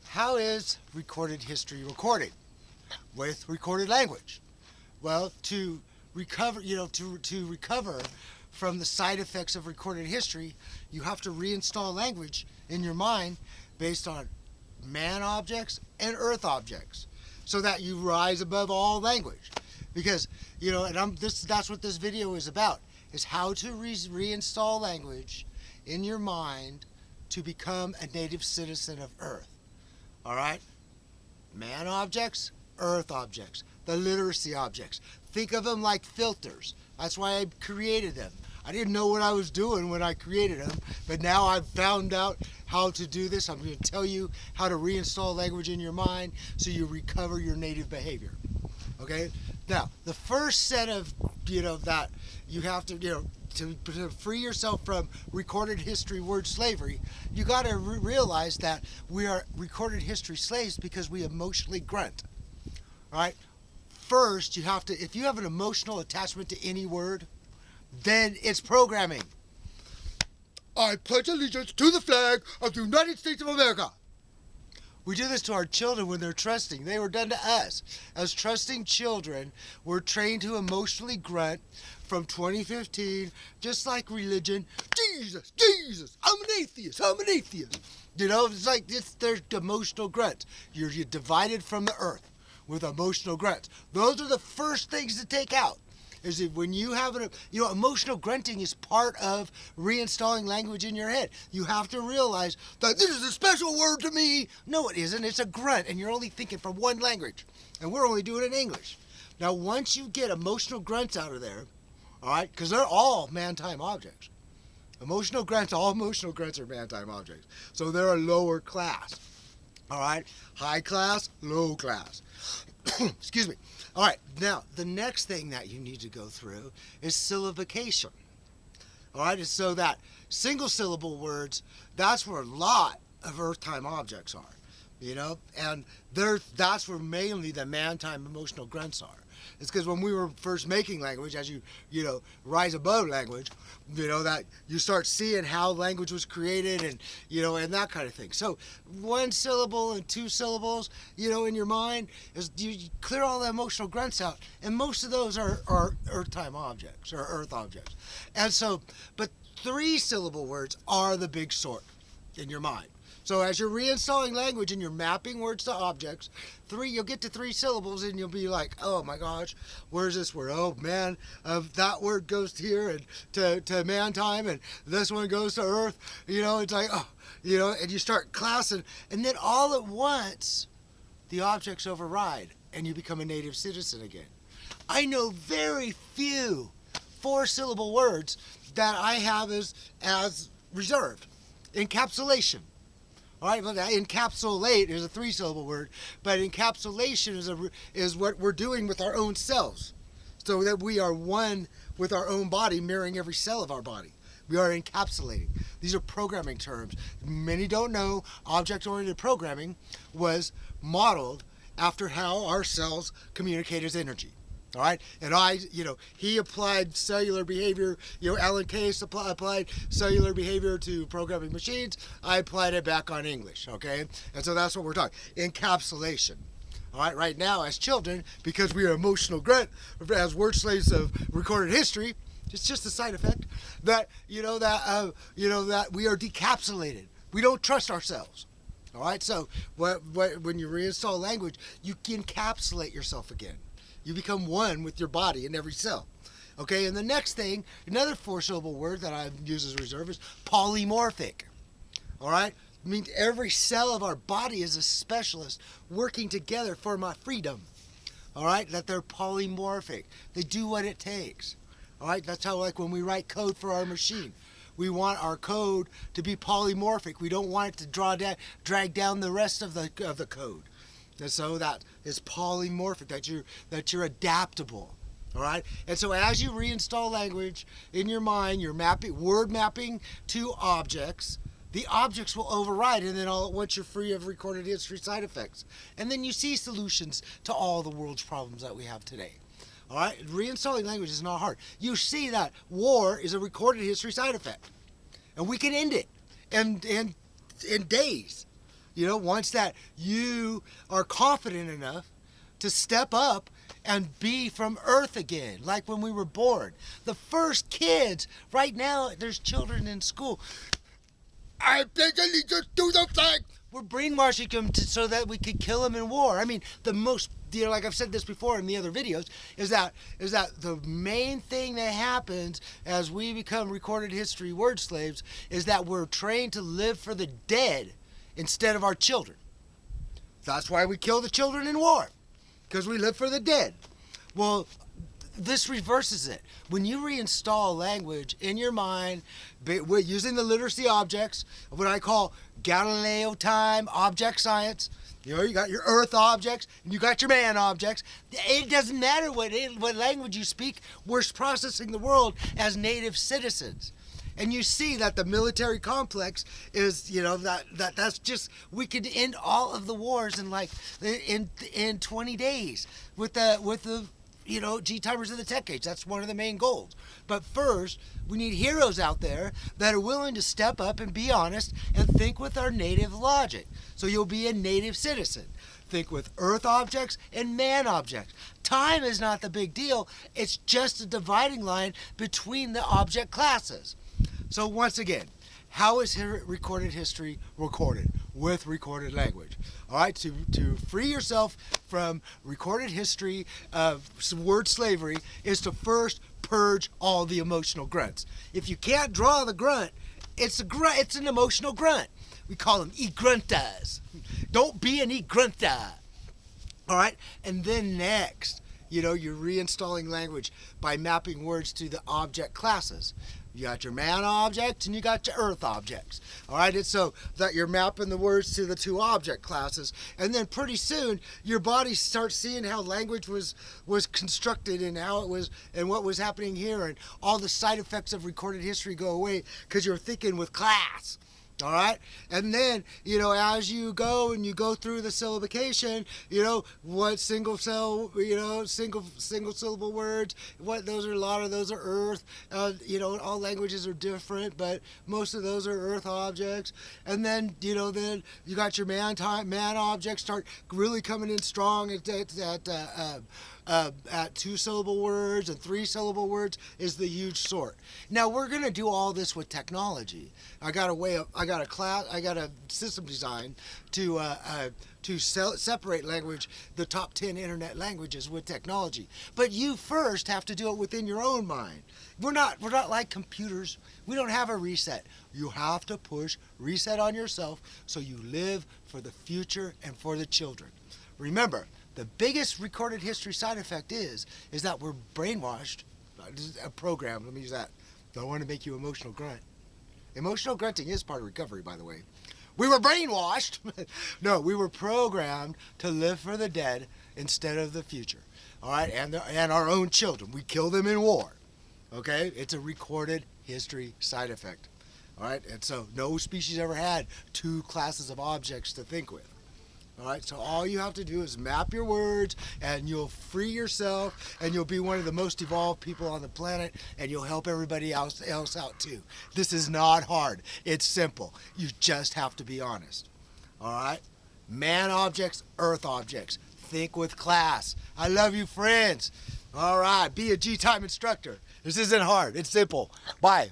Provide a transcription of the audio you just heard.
How is recorded history recorded? With recorded language. Well, to recover, to recover from the side effects of recorded history, you have to reinstall language in your mind based on man objects and earth objects, so that you rise above all language. Because that's what this video is about: is how to reinstall language in your mind to become a native citizen of Earth. All right, man objects, earth objects, the literacy objects. Think of them like filters. That's why I created them. I didn't know what I was doing when I created them, but now I've found out how to do this. I'm going to tell you how to reinstall language in your mind so you recover your native behavior. Okay? Now, the first set of, that you have to, to free yourself from recorded history word slavery, you got to realize that we are recorded history slaves because we emotionally grunt. All right? First, you have to, if you have an emotional attachment to any word, then it's programming. I pledge allegiance to the flag of the United States of America. We do this to our children when they're trusting. They were done to us. As trusting children, we're trained to emotionally grunt from 2015, just like religion. Jesus, Jesus, I'm an atheist, I'm an atheist. It's like there's emotional grunts. You're divided from the earth with emotional grunts. Those are the first things to take out. Is that when you have emotional grunting is part of reinstalling language in your head. You have to realize that this is a special word to me. No, it isn't. It's a grunt, and you're only thinking from one language, and we're only doing it in English. Now, once you get emotional grunts out of there, all right, because they're all ManTime objects. All emotional grunts are ManTime objects. So they're a lower class. All right, high class, low class. Excuse me. All right, now the next thing that you need to go through is syllabication. All right, so that single syllable words, that's where a lot of EarthTime objects are, and that's where mainly the ManTime emotional grunts are. It's because when we were first making language, as you rise above language, that you start seeing how language was created and that kind of thing. So one syllable and two syllables, in your mind, is you clear all the emotional grunts out, and most of those are EarthTime objects or earth objects. And so, but three syllable words are the big sort in your mind. So as you're reinstalling language and you're mapping words to objects, you'll get to three syllables and you'll be like, oh my gosh, where's this word? Oh man, that word goes here and to ManTime, and this one goes to earth. It's like, and you start classing, and then all at once, the objects override and you become a native citizen again. I know very few four-syllable words that I have as reserved. Encapsulation. All right, well, encapsulate is a three-syllable word, but encapsulation is what we're doing with our own selves, so that we are one with our own body, mirroring every cell of our body. We are encapsulating. These are programming terms. Many don't know object-oriented programming was modeled after how our cells communicate as energy. All right, and he applied cellular behavior. Alan Case applied cellular behavior to programming machines. I applied it back on English. Okay, and so that's what we're talking. Encapsulation. All right, right now as children, because we are emotional grunt, as word slaves of recorded history, it's just a side effect that that we are decapsulated. We don't trust ourselves. All right, so when you reinstall language, you encapsulate yourself again. You become one with your body in every cell. Okay, and the next thing, another four-syllable word that I use as reserve is polymorphic. All right? It means every cell of our body is a specialist working together for my freedom. All right? That they're polymorphic. They do what it takes. All right? That's how, like, when we write code for our machine, we want our code to be polymorphic. We don't want it to drag down the rest of the code. And so that is polymorphic, that you're adaptable. All right? And so as you reinstall language in your mind, you're word mapping to objects. The objects will override, and then all at once you're free of recorded history side effects. And then you see solutions to all the world's problems that we have today. All right? Reinstalling language is not hard. You see that war is a recorded history side effect. And we can end it in days. once that you are confident enough to step up and be from Earth again, like when we were born. The first kids, right now, there's children in school. I think I need to do something. We're brainwashing them so that we could kill them in war. I mean, the most, like I've said this before in the other videos, is that the main thing that happens as we become recorded history word slaves is that we're trained to live for the dead instead of our children. That's why we kill the children in war, because we live for the dead. Well, this reverses it. When you reinstall language in your mind using the literacy objects, what I call Galileo time object science, you got your Earth objects and you got your man objects. It doesn't matter what language you speak, we're processing the world as native citizens. And you see that the military complex is, that's just, we could end all of the wars in 20 days with the gTimers of the tech age. That's one of the main goals. But first, we need heroes out there that are willing to step up and be honest and think with our native logic. So you'll be a native citizen. Think with Earth objects and man objects. Time is not the big deal. It's just a dividing line between the object classes. So once again, how is recorded history recorded? With recorded language. All right, to free yourself from recorded history of word slavery is to first purge all the emotional grunts. If you can't draw the grunt, it's an emotional grunt. We call them e-gruntas. Don't be an e-grunta. All right, and then next, you're reinstalling language by mapping words to the object classes. You got your man objects and you got your Earth objects. All right, it's so that you're mapping the words to the two object classes, and then pretty soon your body starts seeing how language was constructed and how it was and what was happening here, and all the side effects of recorded history go away because you're thinking with class. All right, and then as you go through the syllabication, what single syllable words, a lot of those are Earth. All languages are different, but most of those are Earth objects. And then then you got your man objects start really coming in strong at 2-syllable words and 3-syllable words is the huge sort. Now we're gonna do all this with technology. I got a system design to separate language, the top 10 internet languages with technology. But you first have to do it within your own mind. We're not like computers. We don't have a reset. You have to push reset on yourself so you live for the future and for the children. Remember, the biggest recorded history side effect is that we're brainwashed. A program, let me use that. Don't want to make you emotional grunt. Emotional grunting is part of recovery, by the way. We were brainwashed. No, we were programmed to live for the dead instead of the future. All right, and our own children. We kill them in war. Okay, it's a recorded history side effect. All right, and so no species ever had two classes of objects to think with. All right, so all you have to do is map your words and you'll free yourself and you'll be one of the most evolved people on the planet and you'll help everybody else out too. This is not hard. It's simple. You just have to be honest. All right? Man objects, Earth objects. Think with class. I love you, friends. All right, be a gTime instructor. This isn't hard. It's simple. Bye.